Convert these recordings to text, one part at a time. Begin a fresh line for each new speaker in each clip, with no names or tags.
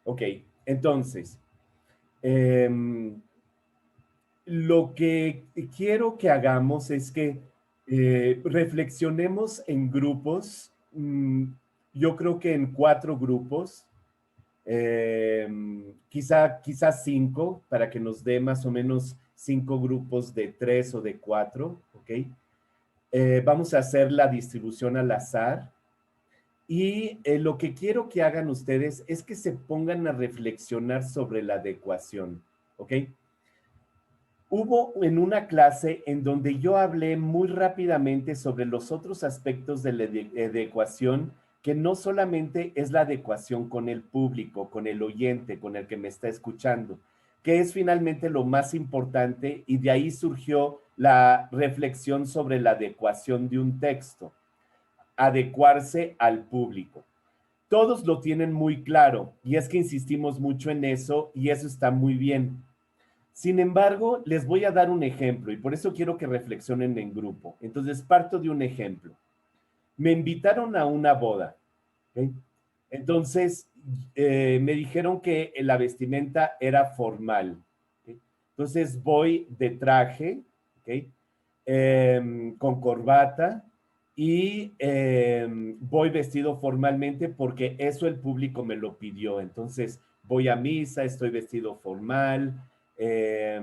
Ok, entonces, em, lo que quiero que hagamos es que reflexionemos en grupos, yo creo que en 4 grupos, quizás 5, para que nos dé más o menos 5 grupos de 3 o de 4, ¿ok? Vamos a hacer la distribución al azar y lo que quiero que hagan ustedes es que se pongan a reflexionar sobre la adecuación, ¿ok? Hubo en una clase en donde yo hablé muy rápidamente sobre los otros aspectos de la adecuación, que no solamente es la adecuación con el público, con el oyente, con el que me está escuchando, que es finalmente lo más importante y de ahí surgió la reflexión sobre la adecuación de un texto, adecuarse al público. Todos lo tienen muy claro y es que insistimos mucho en eso y eso está muy bien. Sin embargo, les voy a dar un ejemplo y por eso quiero que reflexionen en grupo. Entonces, parto de un ejemplo. Me invitaron a una boda, ¿ok? Entonces, me dijeron que la vestimenta era formal, ¿ok? Entonces, voy de traje, ¿ok? Con corbata y voy vestido formalmente porque eso el público me lo pidió. Entonces, voy a misa, estoy vestido formal, eh,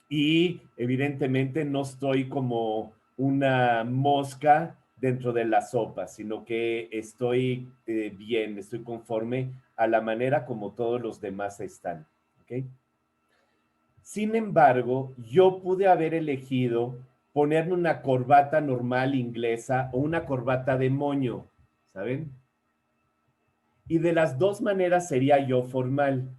y evidentemente no estoy como una mosca dentro de la sopa, sino que estoy bien, estoy conforme a la manera como todos los demás están. ¿Ok? Sin embargo, yo pude haber elegido ponerme una corbata normal inglesa o una corbata de moño, ¿saben? Y de las dos maneras sería yo formal.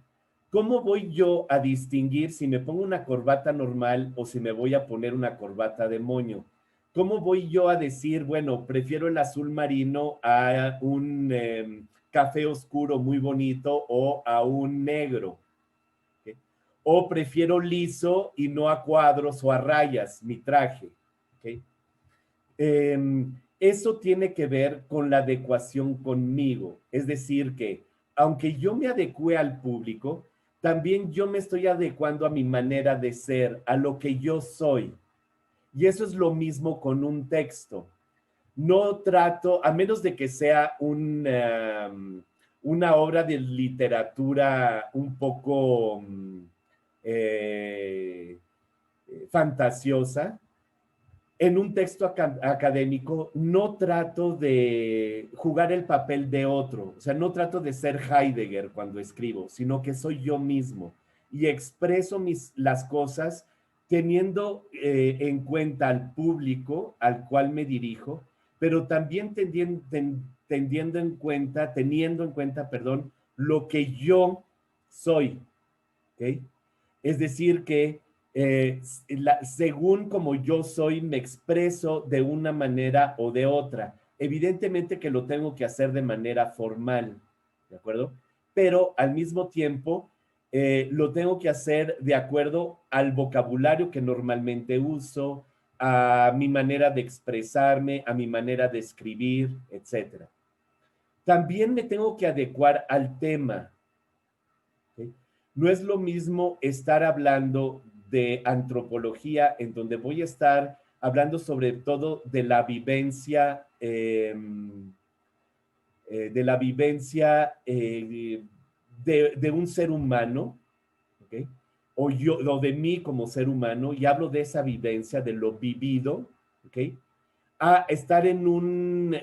¿Cómo voy yo a distinguir si me pongo una corbata normal o si me voy a poner una corbata de moño? ¿Cómo voy yo a decir, bueno, prefiero el azul marino a un café oscuro muy bonito o a un negro? ¿Okay? O prefiero liso y no a cuadros o a rayas mi traje. ¿Okay? Eso tiene que ver con la adecuación conmigo. Es decir, que aunque yo me adecue al público, también yo me estoy adecuando a mi manera de ser, a lo que yo soy. Y eso es lo mismo con un texto. No trato, a menos de que sea una obra de literatura un poco eh, fantasiosa, en un texto académico no trato de jugar el papel de otro, o sea, no trato de ser Heidegger cuando escribo, sino que soy yo mismo y expreso las cosas teniendo en cuenta al público al cual me dirijo, pero también teniendo en cuenta, perdón, lo que yo soy, ¿ok? Es decir, que según como yo soy, me expreso de una manera o de otra. Evidentemente que lo tengo que hacer de manera formal, ¿de acuerdo? Pero al mismo tiempo, lo tengo que hacer de acuerdo al vocabulario que normalmente uso, a mi manera de expresarme, a mi manera de escribir, etcétera. También me tengo que adecuar al tema. ¿Sí? No es lo mismo estar hablando de antropología, en donde voy a estar hablando sobre todo de la vivencia de un ser humano, ¿ok? O de mí como ser humano, y hablo de esa vivencia, de lo vivido, ¿ok? A estar en un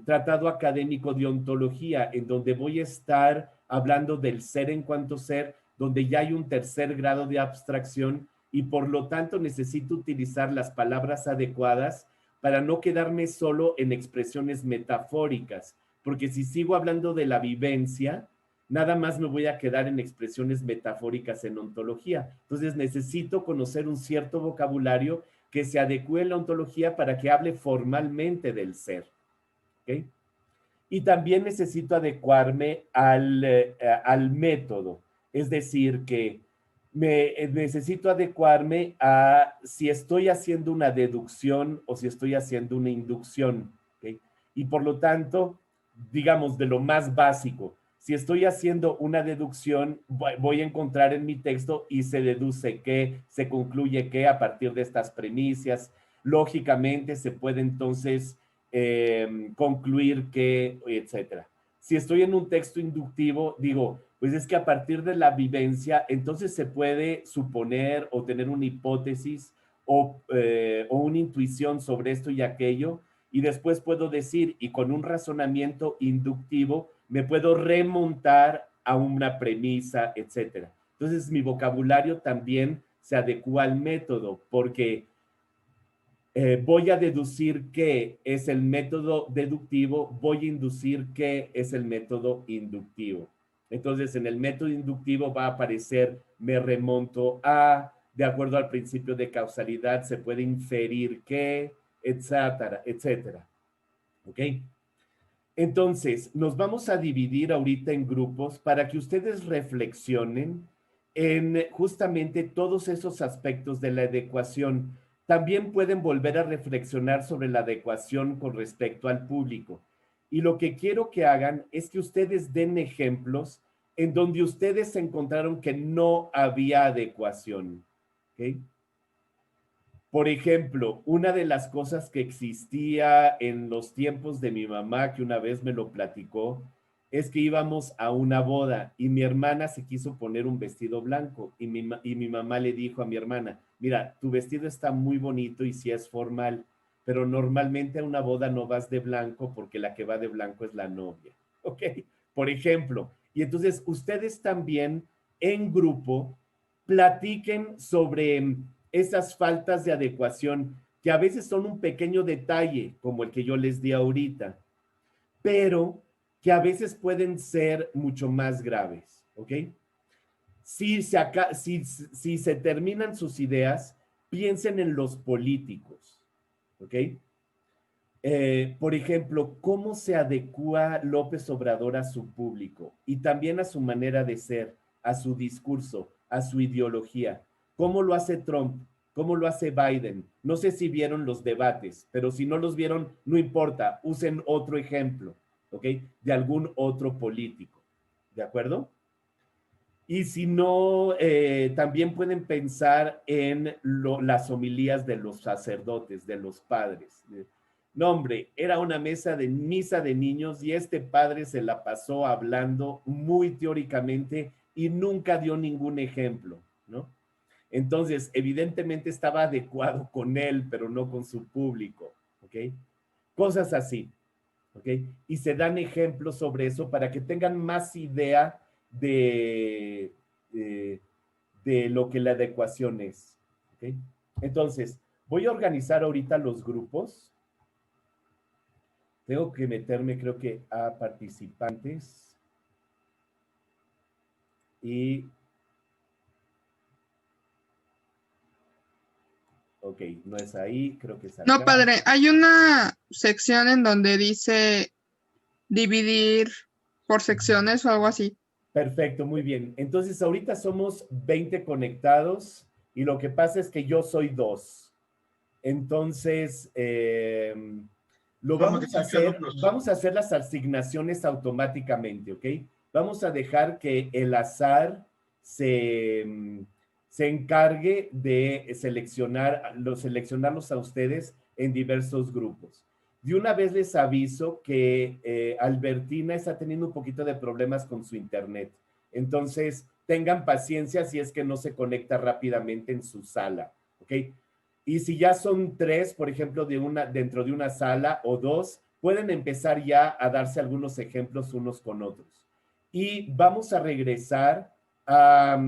tratado académico de ontología, en donde voy a estar hablando del ser en cuanto ser, donde ya hay un tercer grado de abstracción y por lo tanto necesito utilizar las palabras adecuadas para no quedarme solo en expresiones metafóricas, porque si sigo hablando de la vivencia, nada más me voy a quedar en expresiones metafóricas en ontología. Entonces necesito conocer un cierto vocabulario que se adecue a la ontología para que hable formalmente del ser. ¿Okay? Y también necesito adecuarme al método, es decir, que necesito adecuarme a si estoy haciendo una deducción o si estoy haciendo una inducción. ¿Okay? Y por lo tanto, digamos, de lo más básico, Si estoy haciendo una deducción, voy a encontrar en mi texto y se deduce que, se concluye que a partir de estas premisas, lógicamente se puede entonces concluir que, etcétera. Si estoy en un texto inductivo, digo, pues es que a partir de la vivencia, entonces se puede suponer o tener una hipótesis o una intuición sobre esto y aquello, y después puedo decir, y con un razonamiento inductivo, me puedo remontar a una premisa, etcétera. Entonces, mi vocabulario también se adecua al método, porque voy a deducir qué es el método deductivo, voy a inducir qué es el método inductivo. Entonces, en el método inductivo va a aparecer, me remonto a, de acuerdo al principio de causalidad, se puede inferir que, etcétera, etcétera. ¿Ok? Entonces, nos vamos a dividir ahorita en grupos para que ustedes reflexionen en justamente todos esos aspectos de la adecuación. También pueden volver a reflexionar sobre la adecuación con respecto al público. Y lo que quiero que hagan es que ustedes den ejemplos en donde ustedes encontraron que no había adecuación. ¿Ok? Por ejemplo, una de las cosas que existía en los tiempos de mi mamá, que una vez me lo platicó, es que íbamos a una boda y mi hermana se quiso poner un vestido blanco y mi mamá le dijo a mi hermana, mira, tu vestido está muy bonito y sí es formal, pero normalmente a una boda no vas de blanco porque la que va de blanco es la novia, ¿ok? Por ejemplo, y entonces ustedes también en grupo platiquen sobre esas faltas de adecuación que a veces son un pequeño detalle, como el que yo les di ahorita, pero que a veces pueden ser mucho más graves, ¿ok? Si se terminan sus ideas, piensen en los políticos, ¿ok? Por ejemplo, ¿cómo se adecua López Obrador a su público y también a su manera de ser, a su discurso, a su ideología? ¿Cómo lo hace Trump? ¿Cómo lo hace Biden? No sé si vieron los debates, pero si no los vieron, no importa, usen otro ejemplo, ¿ok? De algún otro político, ¿de acuerdo? Y si no, también pueden pensar en las homilías de los sacerdotes, de los padres. No, hombre, era una misa de niños y este padre se la pasó hablando muy teóricamente y nunca dio ningún ejemplo, ¿no? Entonces, evidentemente estaba adecuado con él, pero no con su público, ¿ok? Cosas así, ¿ok? Y se dan ejemplos sobre eso para que tengan más idea de, de, de lo que la adecuación es, ¿ok? Entonces, voy a organizar ahorita los grupos. Tengo que meterme, creo que, a participantes. Y, ok, no es ahí, creo que es
No,
acá.
padre, hay una sección en donde dice dividir por secciones o algo así.
Perfecto, muy bien. Entonces, ahorita somos 20 conectados y lo que pasa es que yo soy 2. Entonces, lo
Somos
vamos a
18
hacer,
alumnos.
vamos a hacer las asignaciones automáticamente, ¿ok? Vamos a dejar que el azar se encargue de seleccionarlos a ustedes en diversos grupos. De una vez les aviso que Albertina está teniendo un poquito de problemas con su internet. Entonces, tengan paciencia si es que no se conecta rápidamente en su sala, ¿ok? Y si ya son 3, por ejemplo, dentro de una sala o 2, pueden empezar ya a darse algunos ejemplos unos con otros. Y vamos a regresar a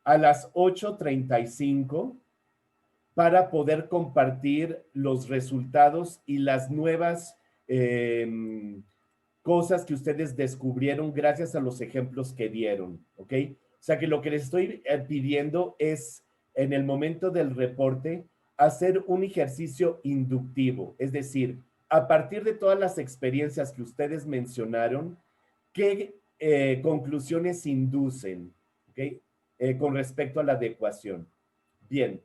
las 8:35 para poder compartir los resultados y las nuevas cosas que ustedes descubrieron gracias a los ejemplos que dieron, ¿ok? O sea que lo que les estoy pidiendo es, en el momento del reporte, hacer un ejercicio inductivo, es decir, a partir de todas las experiencias que ustedes mencionaron, ¿qué conclusiones inducen, ¿ok? Con respecto a la adecuación. Bien,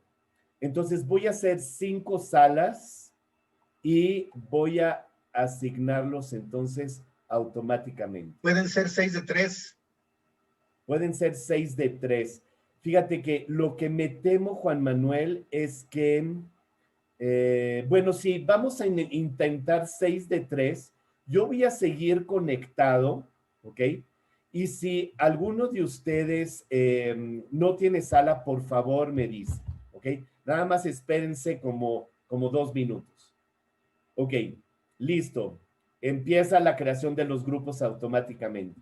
entonces voy a hacer 5 salas y voy a asignarlos entonces automáticamente.
Pueden ser 6 de 3.
Pueden ser 6 de 3. Fíjate que lo que me temo, Juan Manuel, es que, bueno, sí, vamos a intentar 6 de 3. Yo voy a seguir conectado, ¿ok? Y si alguno de ustedes no tiene sala, por favor me dice, ¿ok? Nada más espérense como 2 minutos. Ok, listo. Empieza la creación de los grupos automáticamente.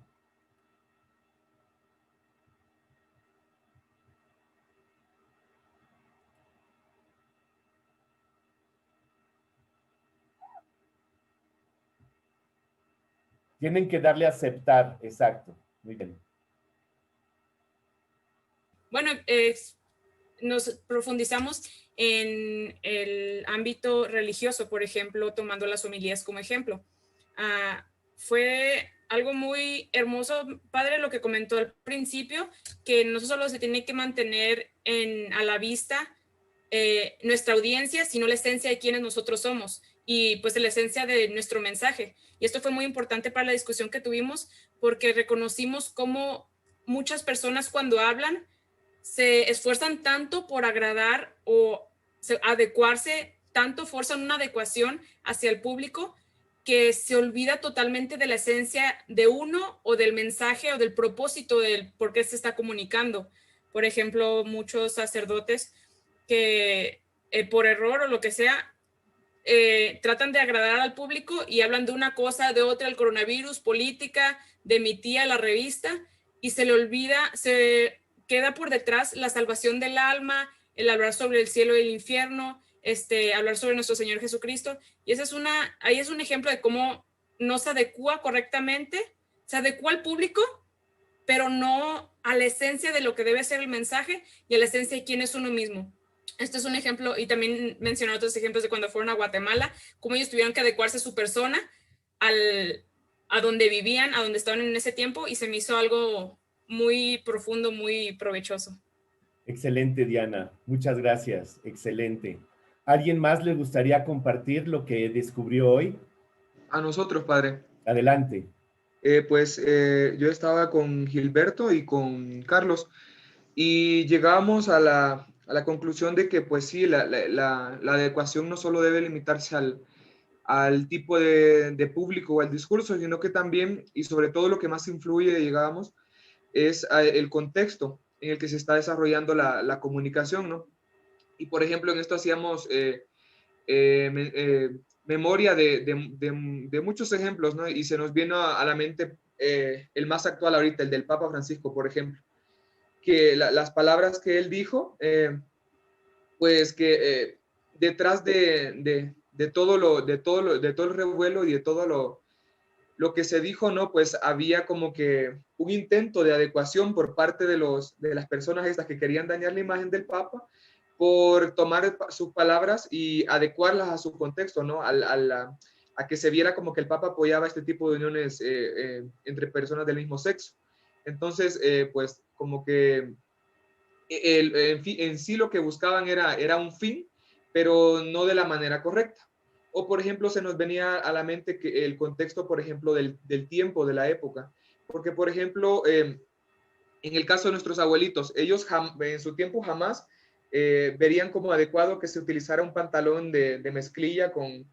Tienen que darle a aceptar, exacto. Muy bien.
Bueno, nos profundizamos en el ámbito religioso, por ejemplo, tomando las homilías como ejemplo. Fue algo muy hermoso, padre, lo que comentó al principio, que no solo se tiene que mantener a la vista nuestra audiencia, sino la esencia de quienes nosotros somos y pues la esencia de nuestro mensaje. Y esto fue muy importante para la discusión que tuvimos porque reconocimos cómo muchas personas cuando hablan se esfuerzan tanto por agradar o adecuarse, tanto forzan una adecuación hacia el público que se olvida totalmente de la esencia de uno o del mensaje o del propósito del por qué se está comunicando. Por ejemplo, muchos sacerdotes que por error o lo que sea, tratan de agradar al público y hablan de una cosa, de otra, el coronavirus, política, de mi tía, la revista, y se le olvida, se queda por detrás la salvación del alma, el hablar sobre el cielo y el infierno, hablar sobre nuestro Señor Jesucristo. Y ahí es un ejemplo de cómo no se adecua correctamente, se adecua al público, pero no a la esencia de lo que debe ser el mensaje y a la esencia de quién es uno mismo. Este es un ejemplo, y también mencioné otros ejemplos de cuando fueron a Guatemala, cómo ellos tuvieron que adecuarse su persona a donde vivían, a donde estaban en ese tiempo, y se me hizo algo muy profundo, muy provechoso.
Excelente, Diana. Muchas gracias. Excelente. ¿Alguien más le gustaría compartir lo que descubrió hoy?
A nosotros, padre.
Adelante.
Yo estaba con Gilberto y con Carlos y llegamos a la conclusión de que, pues sí, la adecuación no solo debe limitarse al tipo de público o al discurso, sino que también, y sobre todo lo que más influye, llegábamos, es el contexto en el que se está desarrollando la comunicación, ¿no? Y, por ejemplo, en esto hacíamos memoria de muchos ejemplos, ¿no? Y se nos viene a la mente el más actual ahorita, el del Papa Francisco, por ejemplo, que las palabras que él dijo, pues que detrás de todo el revuelo y de todo lo que se dijo, ¿no? Pues había como que un intento de adecuación por parte de las personas estas que querían dañar la imagen del Papa, por tomar sus palabras y adecuarlas a su contexto, ¿no? A que se viera como que el Papa apoyaba este tipo de uniones entre personas del mismo sexo. Entonces, pues como que en sí lo que buscaban era un fin, pero no de la manera correcta. O, por ejemplo, se nos venía a la mente que el contexto, por ejemplo, del tiempo, de la época. Porque, por ejemplo, en el caso de nuestros abuelitos, ellos en su tiempo jamás verían como adecuado que se utilizara un pantalón de mezclilla con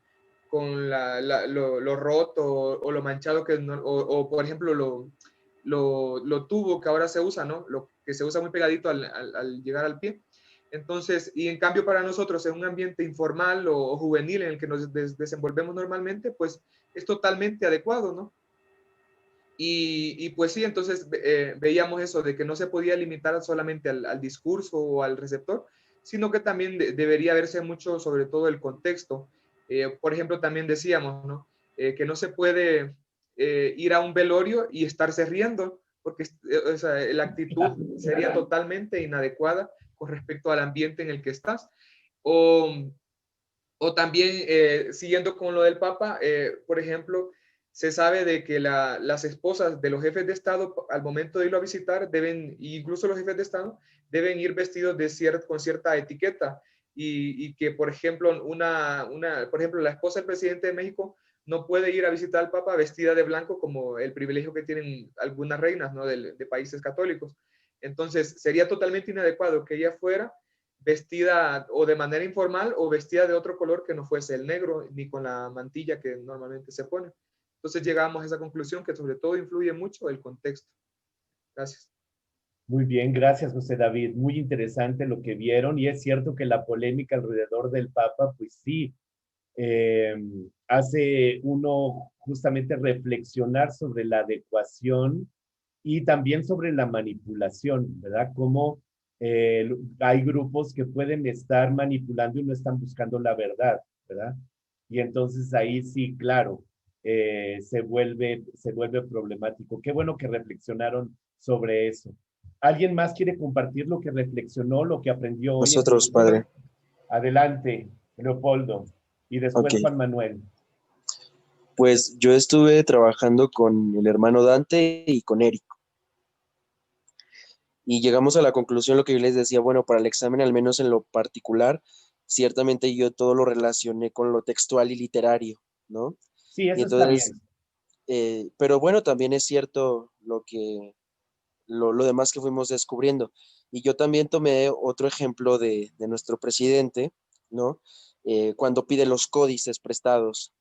lo roto o lo manchado que o por ejemplo lo tubo que ahora se usa, ¿no? Lo que se usa muy pegadito al llegar al pie. Entonces, y en cambio para nosotros en un ambiente informal o juvenil en el que nos desenvolvemos normalmente, pues es totalmente adecuado, ¿no? Y pues sí, entonces veíamos eso de que no se podía limitar solamente al discurso o al receptor, sino que también debería verse mucho sobre todo el contexto. Por ejemplo, también decíamos, ¿no? Que no se puede ir a un velorio y estarse riendo, porque o sea, la actitud sería totalmente inadecuada con respecto al ambiente en el que estás. O también, siguiendo con lo del Papa, por ejemplo, se sabe de que las esposas de los jefes de Estado, al momento de irlo a visitar, incluso los jefes de Estado, deben ir vestidos con cierta etiqueta. Y que, por ejemplo, por ejemplo, la esposa del presidente de México no puede ir a visitar al Papa vestida de blanco como el privilegio que tienen algunas reinas, ¿no? de países católicos. Entonces, sería totalmente inadecuado que ella fuera vestida o de manera informal o vestida de otro color que no fuese el negro, ni con la mantilla que normalmente se pone. Entonces llegamos a esa conclusión que sobre todo influye mucho el contexto. Gracias.
Muy bien, gracias, José David. Muy interesante lo que vieron y es cierto que la polémica alrededor del Papa, pues sí, eh, hace uno justamente reflexionar sobre la adecuación y también sobre la manipulación, ¿verdad? Cómo hay grupos que pueden estar manipulando y no están buscando la verdad, ¿verdad? Y entonces ahí sí, claro, se vuelve problemático. Qué bueno que reflexionaron sobre eso. ¿Alguien más quiere compartir lo que reflexionó, lo que aprendió hoy en
Nosotros,
el grupo?
padre.
Adelante, Leopoldo. Y
Ok.
después Juan Manuel.
Pues yo estuve trabajando con el hermano Dante y con Eric. Y llegamos a la conclusión, lo que yo les decía, bueno, para el examen, al menos en lo particular, ciertamente yo todo lo relacioné con lo textual y literario, ¿no?
Sí,
Y
eso está
entonces,
bien.
pero bueno, también es cierto lo demás que fuimos descubriendo. Y yo también tomé otro ejemplo de nuestro presidente, ¿no? Cuando pide los códices prestados.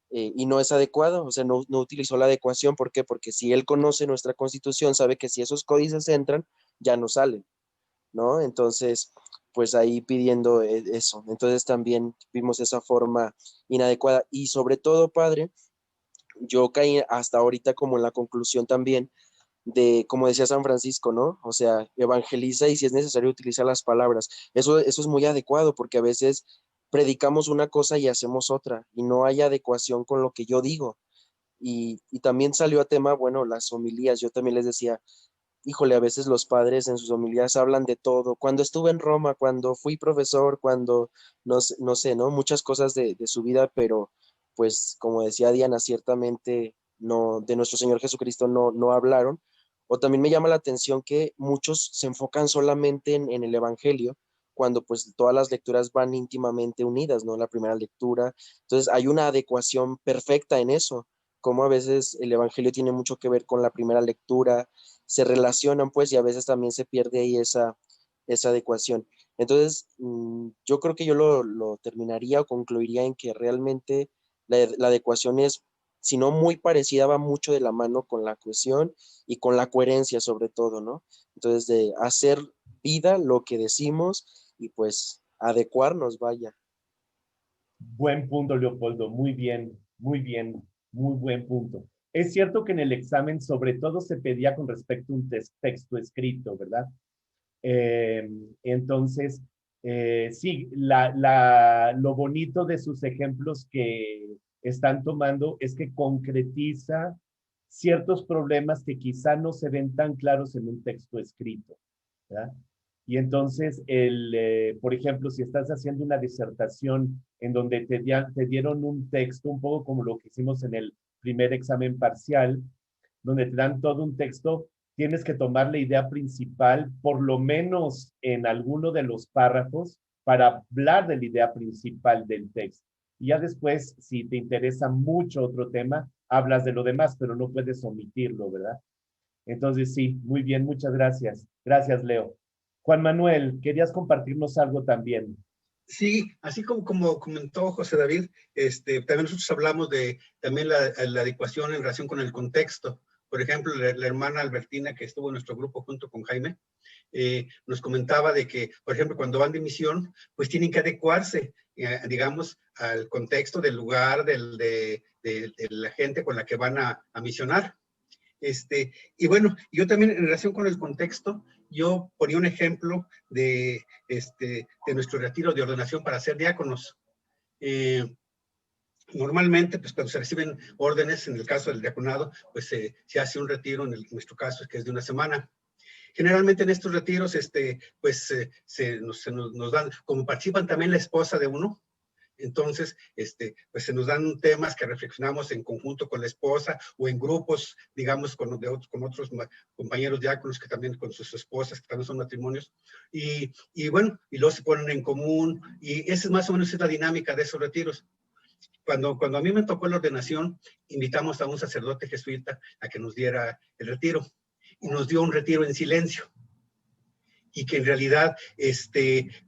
Y no es adecuado, o sea, no utilizó la adecuación. ¿Por qué? Porque si él conoce nuestra constitución, sabe que si esos códices entran, ya no salen, ¿no? Entonces, pues ahí pidiendo eso. Entonces también vimos esa forma inadecuada. Y sobre todo, padre, yo caí hasta ahorita como en la conclusión también de, como decía San Francisco, ¿no? O sea, evangeliza y si es necesario utilizar las palabras. Eso es muy adecuado porque a veces predicamos una cosa y hacemos otra y no hay adecuación con lo que yo digo. Y también salió a tema, bueno, las homilías. Yo también les decía, híjole, a veces los padres en sus homilías hablan de todo. Cuando estuve en Roma, cuando fui profesor, cuando, no sé, ¿no? Muchas cosas de su vida, pero pues como decía Diana, ciertamente no, de nuestro Señor Jesucristo no hablaron. O también me llama la atención que muchos se enfocan solamente en el Evangelio, cuando pues todas las lecturas van íntimamente unidas, ¿no? La primera lectura. Entonces hay una adecuación perfecta en eso, como a veces el Evangelio tiene mucho que ver con la primera lectura, se relacionan pues y a veces también se pierde ahí esa adecuación. Entonces, yo creo que yo lo terminaría o concluiría en que realmente la adecuación es, si no muy parecida, va mucho de la mano con la cohesión y con la coherencia sobre todo, ¿no? Entonces, de hacer vida lo que decimos y pues adecuarnos, vaya.
Buen punto, Leopoldo. Muy bien, muy buen punto. Es cierto que en el examen sobre todo se pedía con respecto a un texto escrito, ¿verdad? Eh, entonces, sí, lo bonito de sus ejemplos que están tomando es que concretiza ciertos problemas que quizá no se ven tan claros en un texto escrito, ¿verdad? Y entonces, por ejemplo, si estás haciendo una disertación en donde te dieron un texto, un poco como lo que hicimos en el primer examen parcial, donde te dan todo un texto, tienes que tomar la idea principal, por lo menos en alguno de los párrafos, para hablar de la idea principal del texto. Y ya después, si te interesa mucho otro tema, hablas de lo demás, pero no puedes omitirlo, ¿verdad? Entonces, sí, muy bien, muchas gracias. Gracias, Leo. Juan Manuel, querías compartirnos algo también.
Sí, así como comentó José David, también nosotros hablamos de también la adecuación en relación con el contexto. Por ejemplo, la hermana Albertina, que estuvo en nuestro grupo junto con Jaime, nos comentaba de que, por ejemplo, cuando van de misión, pues tienen que adecuarse, digamos, al contexto del lugar, de la gente con la que van a misionar. Y bueno, yo también en relación con el contexto, yo ponía un ejemplo de nuestro retiro de ordenación para ser diáconos. Normalmente, pues cuando se reciben órdenes, en el caso del diaconado, pues se hace un retiro, en nuestro caso, que es de una semana. Generalmente en estos retiros, pues nos dan, como participan también la esposa de uno, entonces, pues se nos dan temas que reflexionamos en conjunto con la esposa o en grupos, digamos, con otros compañeros diáconos que también con sus esposas, que también son matrimonios. Y bueno, y luego se ponen en común y esa es más o menos la dinámica de esos retiros. Cuando a mí me tocó la ordenación, invitamos a un sacerdote jesuita a que nos diera el retiro. Y nos dio un retiro en silencio. Y que en realidad,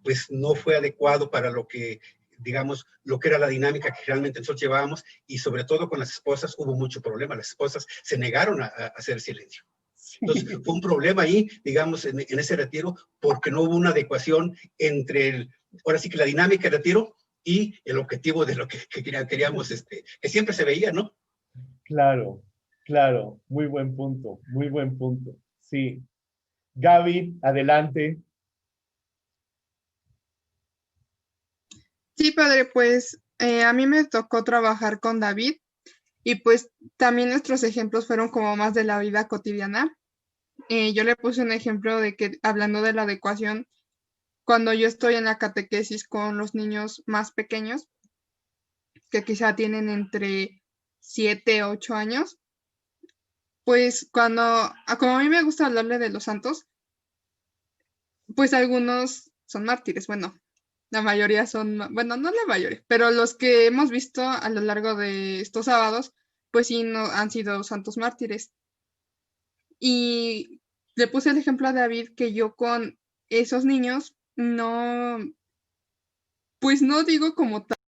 pues no fue adecuado para lo que, digamos, lo que era la dinámica que realmente nosotros llevábamos. Y sobre todo con las esposas hubo mucho problema. Las esposas se negaron a hacer silencio. Entonces, fue un problema ahí, digamos, en ese retiro, porque no hubo una adecuación entre, ahora sí que la dinámica del retiro y el objetivo de lo que queríamos, que siempre se veía, ¿no?
Claro, claro, muy buen punto, sí. Gaby, adelante.
Sí, padre, pues a mí me tocó trabajar con David y pues también nuestros ejemplos fueron como más de la vida cotidiana. Yo le puse un ejemplo de que hablando de la adecuación, cuando yo estoy en la catequesis con los niños más pequeños, que quizá tienen entre 7 8 años, pues como a mí me gusta hablarle de los santos, pues algunos son mártires, bueno, la mayoría son, bueno, no la mayoría, pero los que hemos visto a lo largo de estos sábados, pues sí, no han sido santos mártires. Y le puse el ejemplo a David que yo con esos niños no, pues no digo como tal